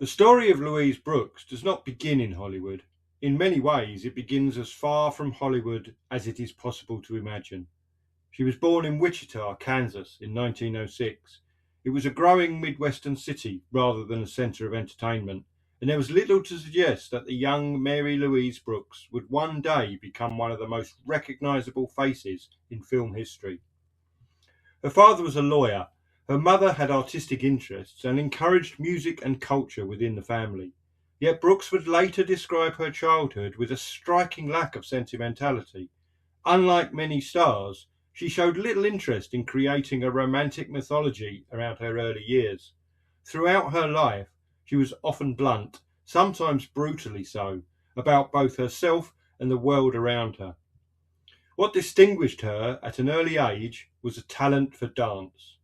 The story of Louise Brooks does not begin in Hollywood. In many ways, it begins as far from Hollywood as it is possible to imagine. She was born in Wichita, Kansas in 1906. It was a growing Midwestern city rather than a centre of entertainment, and there was little to suggest that the young Mary Louise Brooks would one day become one of the most recognisable faces in film history. Her father was a lawyer. Her mother had artistic interests and encouraged music and culture within the family. Yet Brooks would later describe her childhood with a striking lack of sentimentality. Unlike many stars, she showed little interest in creating a romantic mythology around her early years. Throughout her life, she was often blunt, sometimes brutally so, about both herself and the world around her. What distinguished her at an early age was a talent for dance.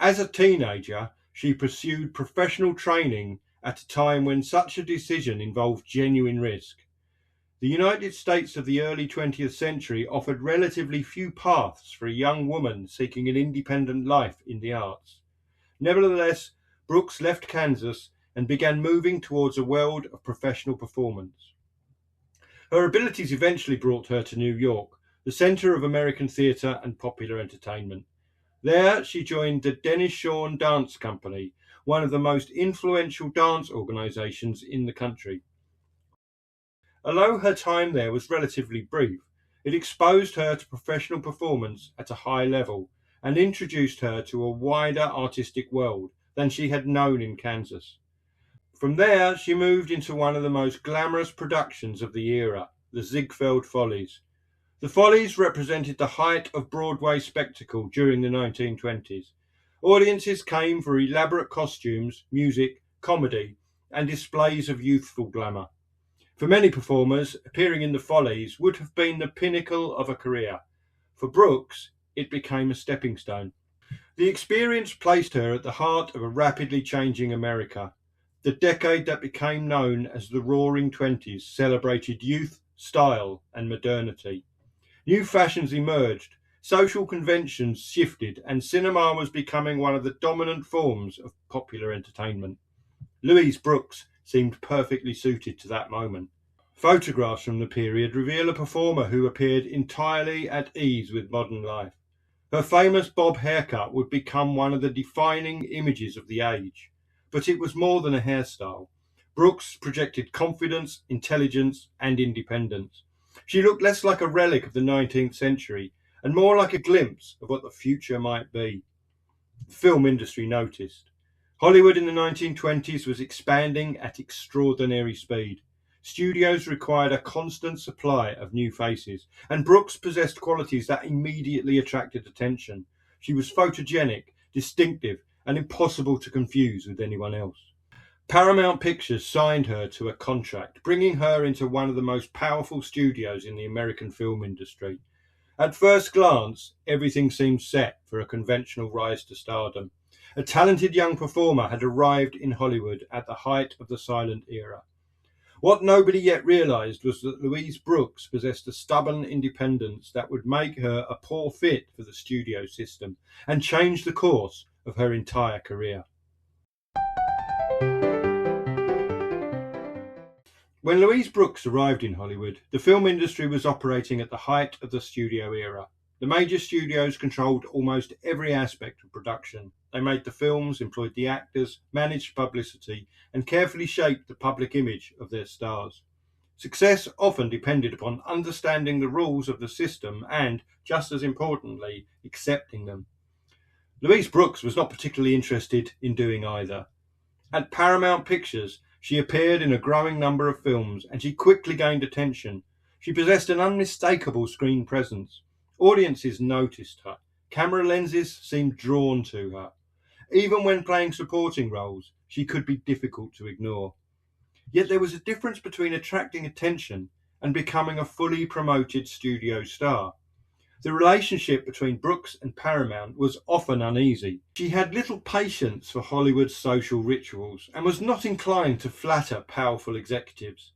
As a teenager, she pursued professional training at a time when such a decision involved genuine risk. The United States of the early 20th century offered relatively few paths for a young woman seeking an independent life in the arts. Nevertheless, Brooks left Kansas and began moving towards a world of professional performance. Her abilities eventually brought her to New York, the centre of American theatre and popular entertainment. There, she joined the Dennis Shawn Dance Company, one of the most influential dance organisations in the country. Although her time there was relatively brief, it exposed her to professional performance at a high level and introduced her to a wider artistic world than she had known in Kansas. From there, she moved into one of the most glamorous productions of the era, the Ziegfeld Follies. The Follies represented the height of Broadway spectacle during the 1920s. Audiences came for elaborate costumes, music, comedy, and displays of youthful glamour. For many performers, appearing in the Follies would have been the pinnacle of a career. For Brooks, it became a stepping stone. The experience placed her at the heart of a rapidly changing America. The decade that became known as the Roaring Twenties celebrated youth, style, and modernity. New fashions emerged, social conventions shifted, and cinema was becoming one of the dominant forms of popular entertainment. Louise Brooks seemed perfectly suited to that moment. Photographs from the period reveal a performer who appeared entirely at ease with modern life. Her famous bob haircut would become one of the defining images of the age. But it was more than a hairstyle. Brooks projected confidence, intelligence, and independence. She looked less like a relic of the 19th century and more like a glimpse of what the future might be. The film industry noticed. Hollywood in the 1920s was expanding at extraordinary speed. Studios required a constant supply of new faces, and Brooks possessed qualities that immediately attracted attention. She was photogenic, distinctive, and impossible to confuse with anyone else. Paramount Pictures signed her to a contract, bringing her into one of the most powerful studios in the American film industry. At first glance, everything seemed set for a conventional rise to stardom. A talented young performer had arrived in Hollywood at the height of the silent era. What nobody yet realised was that Louise Brooks possessed a stubborn independence that would make her a poor fit for the studio system and change the course of her entire career. When Louise Brooks arrived in Hollywood, the film industry was operating at the height of the studio era. The major studios controlled almost every aspect of production. They made the films, employed the actors, managed publicity, and carefully shaped the public image of their stars. Success often depended upon understanding the rules of the system and, just as importantly, accepting them. Louise Brooks was not particularly interested in doing either. At Paramount Pictures, she appeared in a growing number of films, and she quickly gained attention. She possessed an unmistakable screen presence. Audiences noticed her. Camera lenses seemed drawn to her. Even when playing supporting roles, she could be difficult to ignore. Yet there was a difference between attracting attention and becoming a fully promoted studio star. The relationship between Brooks and Paramount was often uneasy. She had little patience for Hollywood's social rituals and was not inclined to flatter powerful executives.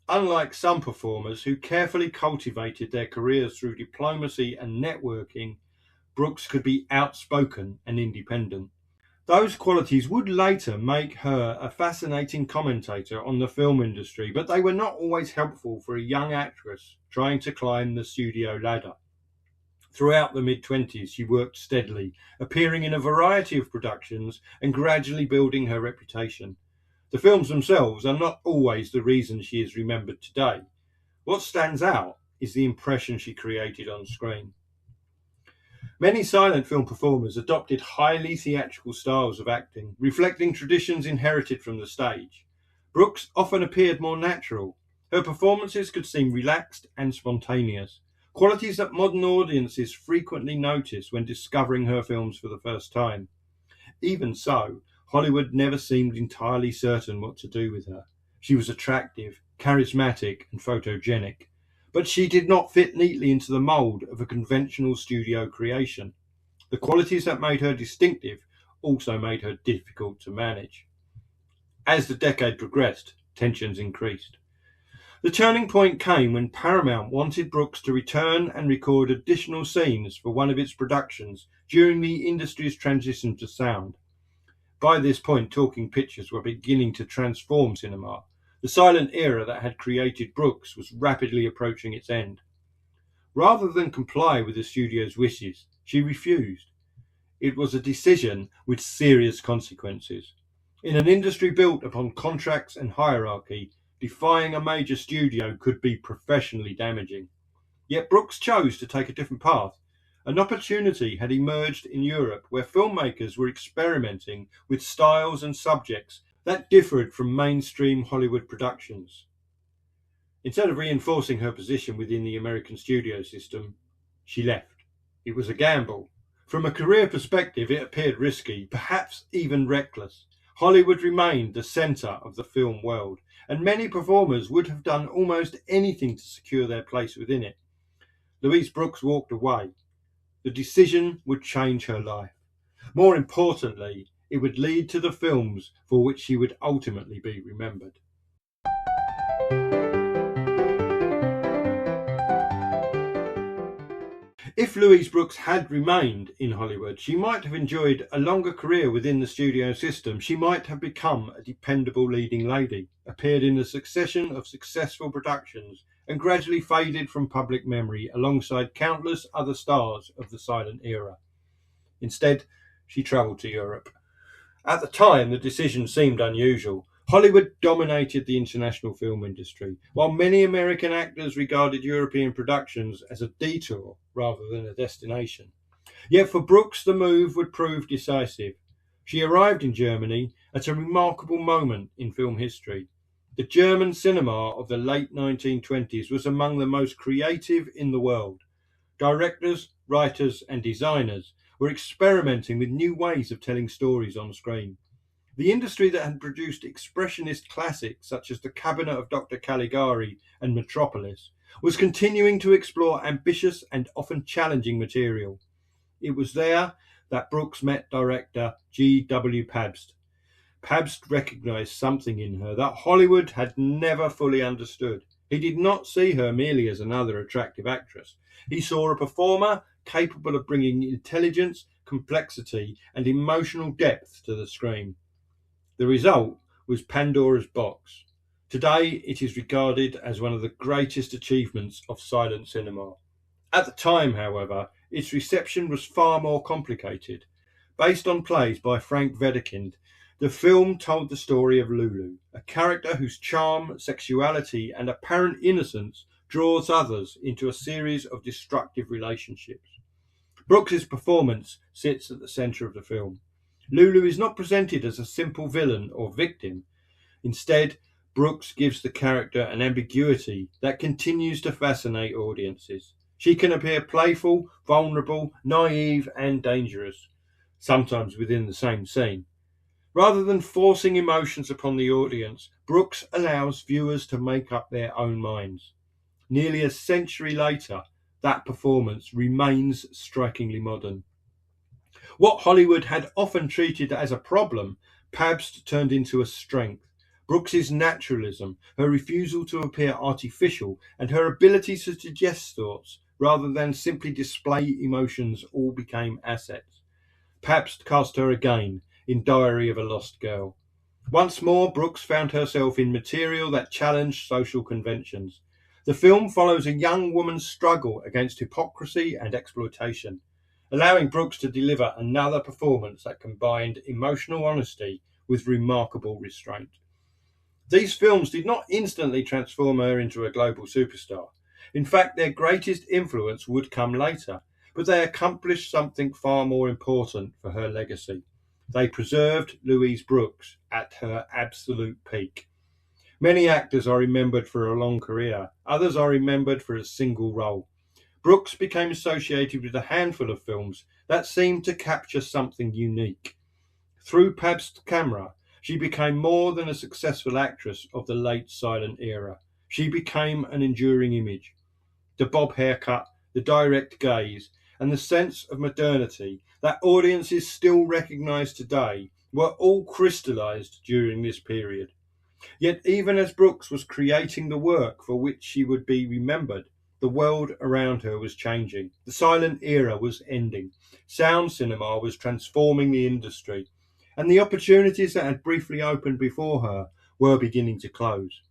Unlike some performers who carefully cultivated their careers through diplomacy and networking, Brooks could be outspoken and independent. Those qualities would later make her a fascinating commentator on the film industry, but they were not always helpful for a young actress trying to climb the studio ladder. Throughout the mid-20s, she worked steadily, appearing in a variety of productions and gradually building her reputation. The films themselves are not always the reason she is remembered today. What stands out is the impression she created on screen. Many silent film performers adopted highly theatrical styles of acting, reflecting traditions inherited from the stage. Brooks often appeared more natural. Her performances could seem relaxed and spontaneous, qualities that modern audiences frequently notice when discovering her films for the first time. Even so, Hollywood never seemed entirely certain what to do with her. She was attractive, charismatic, and photogenic, but she did not fit neatly into the mould of a conventional studio creation. The qualities that made her distinctive also made her difficult to manage. As the decade progressed, tensions increased. The turning point came when Paramount wanted Brooks to return and record additional scenes for one of its productions during the industry's transition to sound. By this point, talking pictures were beginning to transform cinema. The silent era that had created Brooks was rapidly approaching its end. Rather than comply with the studio's wishes, she refused. It was a decision with serious consequences. In an industry built upon contracts and hierarchy, defying a major studio could be professionally damaging. Yet Brooks chose to take a different path. An opportunity had emerged in Europe where filmmakers were experimenting with styles and subjects that differed from mainstream Hollywood productions. Instead of reinforcing her position within the American studio system, she left. It was a gamble. From a career perspective, it appeared risky, perhaps even reckless. Hollywood remained the centre of the film world, and many performers would have done almost anything to secure their place within it. Louise Brooks walked away. The decision would change her life. More importantly, it would lead to the films for which she would ultimately be remembered. If Louise Brooks had remained in Hollywood, she might have enjoyed a longer career within the studio system. She might have become a dependable leading lady, appeared in a succession of successful productions, and gradually faded from public memory alongside countless other stars of the silent era. Instead, she travelled to Europe. At the time, the decision seemed unusual. Hollywood dominated the international film industry, while many American actors regarded European productions as a detour rather than a destination. Yet for Brooks, the move would prove decisive. She arrived in Germany at a remarkable moment in film history. The German cinema of the late 1920s was among the most creative in the world. Directors, writers, and designers were experimenting with new ways of telling stories on screen. The industry that had produced expressionist classics such as The Cabinet of Dr. Caligari and Metropolis was continuing to explore ambitious and often challenging material. It was there that Brooks met director G.W. Pabst. Pabst recognized something in her that Hollywood had never fully understood. He did not see her merely as another attractive actress. He saw a performer capable of bringing intelligence, complexity, and emotional depth to the screen. The result was Pandora's Box. Today, it is regarded as one of the greatest achievements of silent cinema. At the time, however, its reception was far more complicated. Based on plays by Frank Wedekind, the film told the story of Lulu, a character whose charm, sexuality, and apparent innocence draws others into a series of destructive relationships. Brooks's performance sits at the centre of the film. Lulu is not presented as a simple villain or victim. Instead, Brooks gives the character an ambiguity that continues to fascinate audiences. She can appear playful, vulnerable, naive, and dangerous, sometimes within the same scene. Rather than forcing emotions upon the audience, Brooks allows viewers to make up their own minds. Nearly a century later, that performance remains strikingly modern. What Hollywood had often treated as a problem, Pabst turned into a strength. Brooks's naturalism, her refusal to appear artificial, and her ability to suggest thoughts rather than simply display emotions all became assets. Pabst cast her again, in Diary of a Lost Girl. Once more, Brooks found herself in material that challenged social conventions. The film follows a young woman's struggle against hypocrisy and exploitation, allowing Brooks to deliver another performance that combined emotional honesty with remarkable restraint. These films did not instantly transform her into a global superstar. In fact, their greatest influence would come later, but they accomplished something far more important for her legacy. They preserved Louise Brooks at her absolute peak. Many actors are remembered for a long career, others are remembered for a single role. Brooks became associated with a handful of films that seemed to capture something unique. Through Pabst camera, she became more than a successful actress of the late silent era. She became an enduring image. The bob haircut, the direct gaze, and the sense of modernity that audiences still recognise today were all crystallised during this period. Yet even as Brooks was creating the work for which she would be remembered, the world around her was changing. The silent era was ending. Sound cinema was transforming the industry, and the opportunities that had briefly opened before her were beginning to close.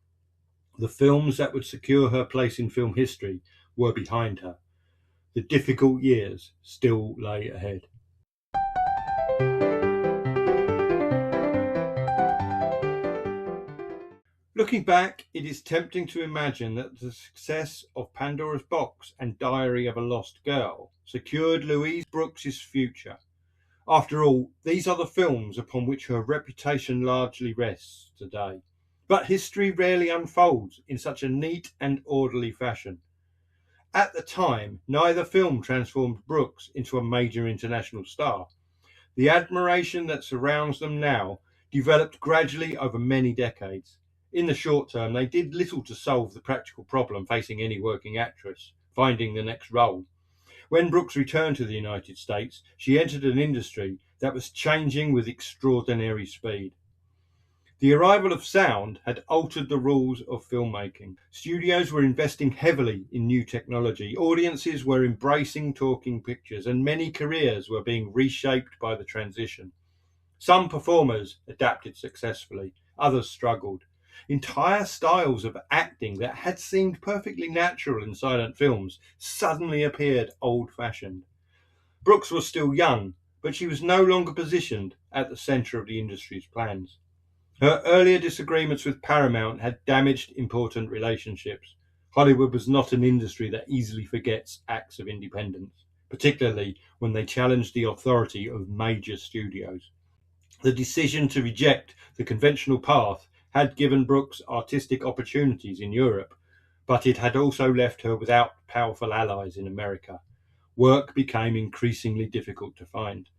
The films that would secure her place in film history were behind her. The difficult years still lay ahead. Looking back, it is tempting to imagine that the success of Pandora's Box and Diary of a Lost Girl secured Louise Brooks's future. After all, these are the films upon which her reputation largely rests today. But history rarely unfolds in such a neat and orderly fashion. At the time, neither film transformed Brooks into a major international star. The admiration that surrounds them now developed gradually over many decades. In the short term, they did little to solve the practical problem facing any working actress, finding the next role. When Brooks returned to the United States, she entered an industry that was changing with extraordinary speed. The arrival of sound had altered the rules of filmmaking. Studios were investing heavily in new technology, audiences were embracing talking pictures, and many careers were being reshaped by the transition. Some performers adapted successfully, others struggled. Entire styles of acting that had seemed perfectly natural in silent films suddenly appeared old-fashioned. Brooks was still young, but she was no longer positioned at the centre of the industry's plans. Her earlier disagreements with Paramount had damaged important relationships. Hollywood was not an industry that easily forgets acts of independence, particularly when they challenged the authority of major studios. The decision to reject the conventional path had given Brooks artistic opportunities in Europe, but it had also left her without powerful allies in America. Work became increasingly difficult to find.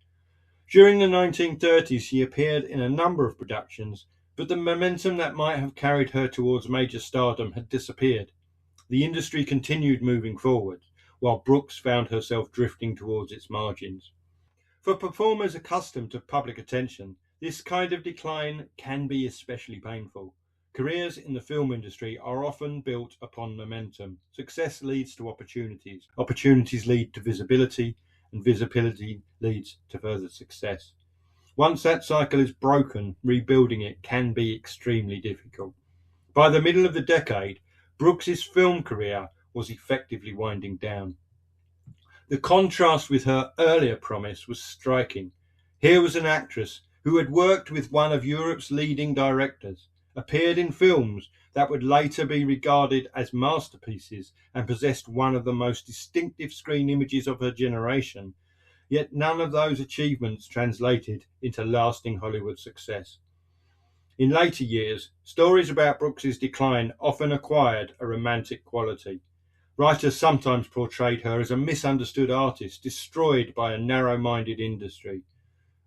During the 1930s, she appeared in a number of productions, but the momentum that might have carried her towards major stardom had disappeared. The industry continued moving forward, while Brooks found herself drifting towards its margins. For performers accustomed to public attention, this kind of decline can be especially painful. Careers in the film industry are often built upon momentum. Success leads to opportunities. Opportunities lead to visibility, and visibility leads to further success. Once that cycle is broken, rebuilding it can be extremely difficult. By the middle of the decade, Brooks's film career was effectively winding down. The contrast with her earlier promise was striking. Here was an actress who had worked with one of Europe's leading directors, appeared in films that would later be regarded as masterpieces, and possessed one of the most distinctive screen images of her generation, yet none of those achievements translated into lasting Hollywood success. In later years, stories about Brooks's decline often acquired a romantic quality. Writers sometimes portrayed her as a misunderstood artist, destroyed by a narrow-minded industry.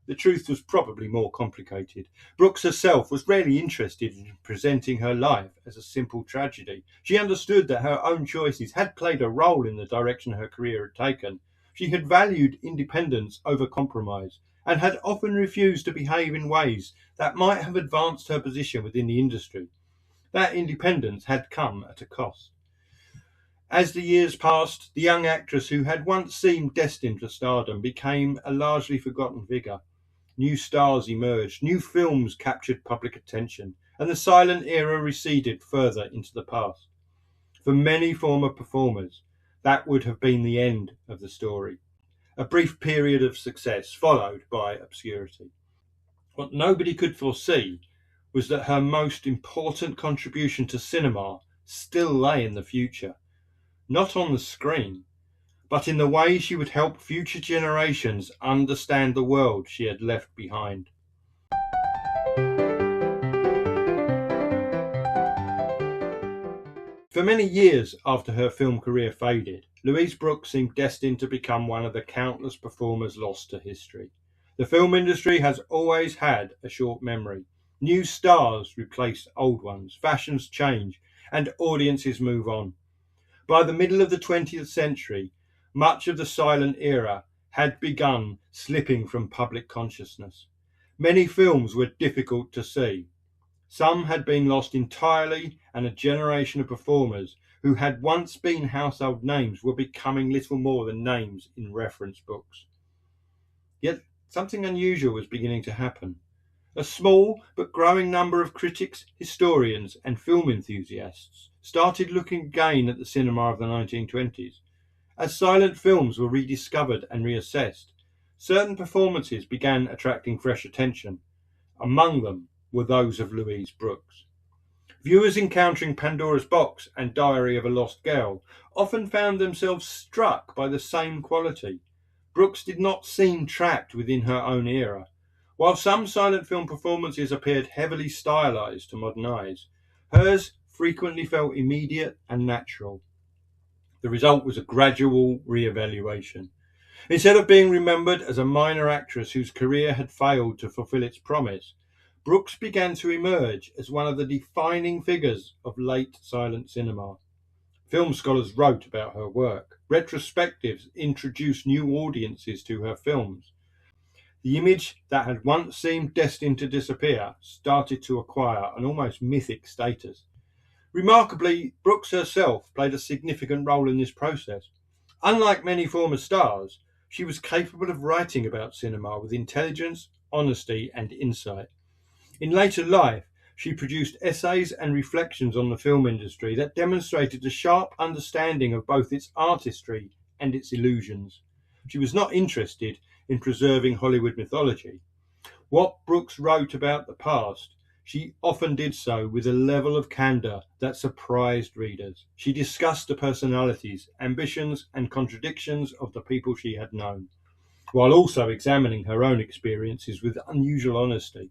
The truth was probably more complicated. Brooks herself was rarely interested in presenting her life as a simple tragedy. She understood that her own choices had played a role in the direction her career had taken. She had valued independence over compromise, and had often refused to behave in ways that might have advanced her position within the industry. That independence had come at a cost. As the years passed, the young actress who had once seemed destined for stardom became a largely forgotten figure. new stars emerged, new films captured public attention, and the silent era receded further into the past. For many former performers, that would have been the end of the story. A brief period of success followed by obscurity. What nobody could foresee was that her most important contribution to cinema still lay in the future, not on the screen, but in the way she would help future generations understand the world she had left behind. For many years after her film career faded, Louise Brooks seemed destined to become one of the countless performers lost to history. The film industry has always had a short memory. New stars replace old ones, fashions change, and audiences move on. By the middle of the 20th century, much of the silent era had begun slipping from public consciousness. Many films were difficult to see. Some had been lost entirely, and a generation of performers who had once been household names were becoming little more than names in reference books. Yet something unusual was beginning to happen. A small but growing number of critics, historians, and film enthusiasts started looking again at the cinema of the 1920s. As silent films were rediscovered and reassessed, certain performances began attracting fresh attention. Among them were those of Louise Brooks. Viewers encountering Pandora's Box and Diary of a Lost Girl often found themselves struck by the same quality. Brooks did not seem trapped within her own era. While some silent film performances appeared heavily stylized to modern eyes, hers frequently felt immediate and natural. The result was a gradual re-evaluation. Instead of being remembered as a minor actress whose career had failed to fulfill its promise, Brooks began to emerge as one of the defining figures of late silent cinema. Film scholars wrote about her work. Retrospectives introduced new audiences to her films. The image that had once seemed destined to disappear started to acquire an almost mythic status. Remarkably, Brooks herself played a significant role in this process. Unlike many former stars, she was capable of writing about cinema with intelligence, honesty, and insight. In later life, she produced essays and reflections on the film industry that demonstrated a sharp understanding of both its artistry and its illusions. She was not interested in preserving Hollywood mythology. What Brooks wrote about the past, she often did so with a level of candour that surprised readers. She discussed the personalities, ambitions, and contradictions of the people she had known, while also examining her own experiences with unusual honesty.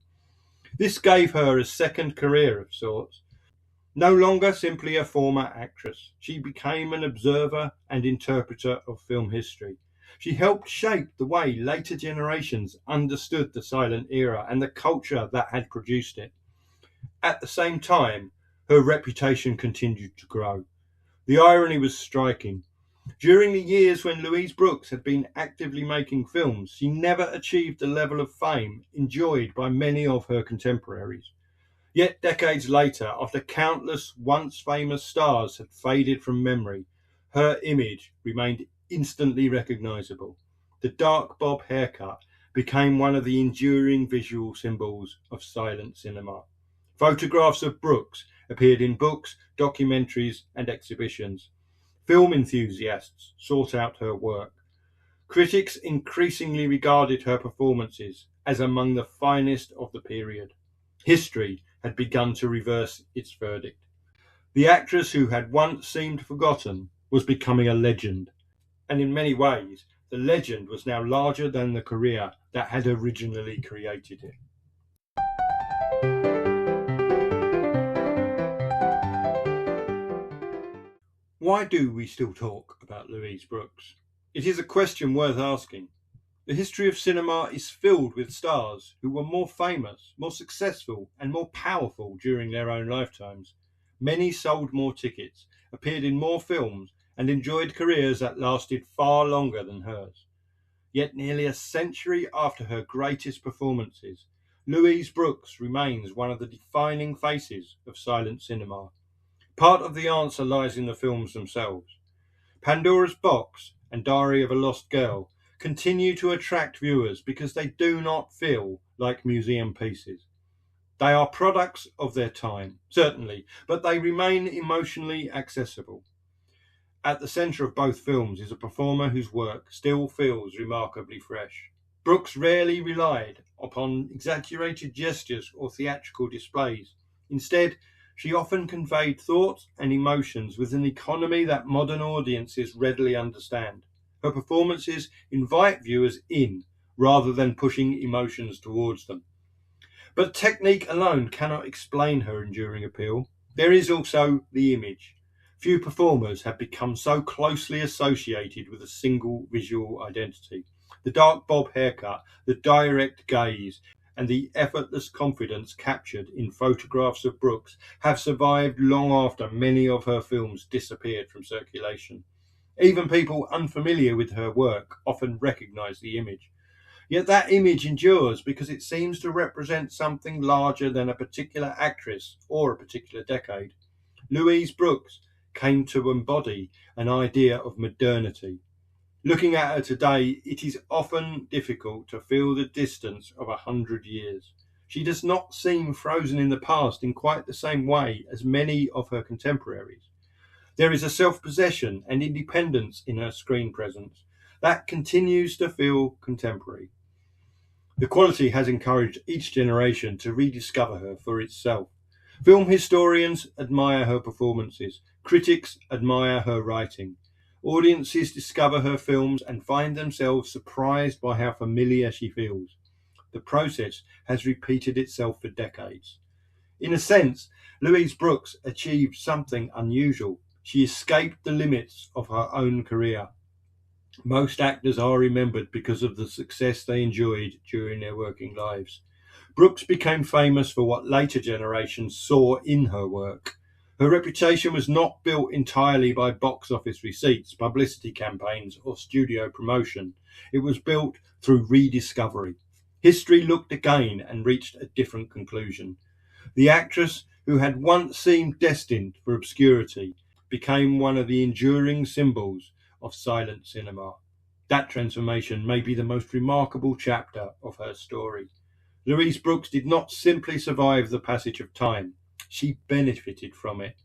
This gave her a second career of sorts. No longer simply a former actress, she became an observer and interpreter of film history. She helped shape the way later generations understood the silent era and the culture that had produced it. At the same time, her reputation continued to grow. The irony was striking. During the years when Louise Brooks had been actively making films, she never achieved the level of fame enjoyed by many of her contemporaries. Yet decades later, after countless once famous stars had faded from memory, her image remained instantly recognizable. The dark bob haircut became one of the enduring visual symbols of silent cinema. Photographs of Brooks appeared in books, documentaries, and exhibitions. Film enthusiasts sought out her work. Critics increasingly regarded her performances as among the finest of the period. History had begun to reverse its verdict. The actress who had once seemed forgotten was becoming a legend, and in many ways, the legend was now larger than the career that had originally created it. Why do we still talk about Louise Brooks? It is a question worth asking. The history of cinema is filled with stars who were more famous, more successful, and more powerful during their own lifetimes. Many sold more tickets, appeared in more films, and enjoyed careers that lasted far longer than hers. Yet nearly a century after her greatest performances, Louise Brooks remains one of the defining faces of silent cinema. Part of the answer lies in the films themselves. Pandora's Box and Diary of a Lost Girl continue to attract viewers because they do not feel like museum pieces. They are products of their time, certainly, but they remain emotionally accessible. At the centre of both films is a performer whose work still feels remarkably fresh. Brooks rarely relied upon exaggerated gestures or theatrical displays. Instead, she often conveyed thoughts and emotions with an economy that modern audiences readily understand. Her performances invite viewers in rather than pushing emotions towards them. But technique alone cannot explain her enduring appeal. There is also the image. Few performers have become so closely associated with a single visual identity. The dark bob haircut, the direct gaze, and the effortless confidence captured in photographs of Brooks have survived long after many of her films disappeared from circulation. Even people unfamiliar with her work often recognise the image. Yet that image endures because it seems to represent something larger than a particular actress or a particular decade. Louise Brooks came to embody an idea of modernity. Looking at her today, it is often difficult to feel the distance of 100 years. She does not seem frozen in the past in quite the same way as many of her contemporaries. There is a self-possession and independence in her screen presence that continues to feel contemporary. The quality has encouraged each generation to rediscover her for itself. Film historians admire her performances. Critics admire her writing. Audiences discover her films and find themselves surprised by how familiar she feels. The process has repeated itself for decades. In a sense, Louise Brooks achieved something unusual. She escaped the limits of her own career. Most actors are remembered because of the success they enjoyed during their working lives. Brooks became famous for what later generations saw in her work. Her reputation was not built entirely by box office receipts, publicity campaigns, or studio promotion. It was built through rediscovery. History looked again and reached a different conclusion. The actress, who had once seemed destined for obscurity, became one of the enduring symbols of silent cinema. That transformation may be the most remarkable chapter of her story. Louise Brooks did not simply survive the passage of time, she benefited from it.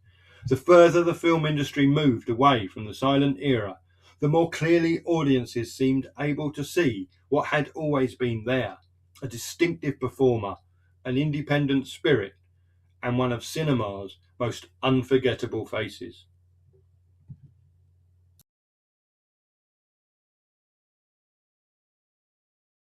The further the film industry moved away from the silent era, the more clearly audiences seemed able to see what had always been there, a distinctive performer, an independent spirit, and one of cinema's most unforgettable faces.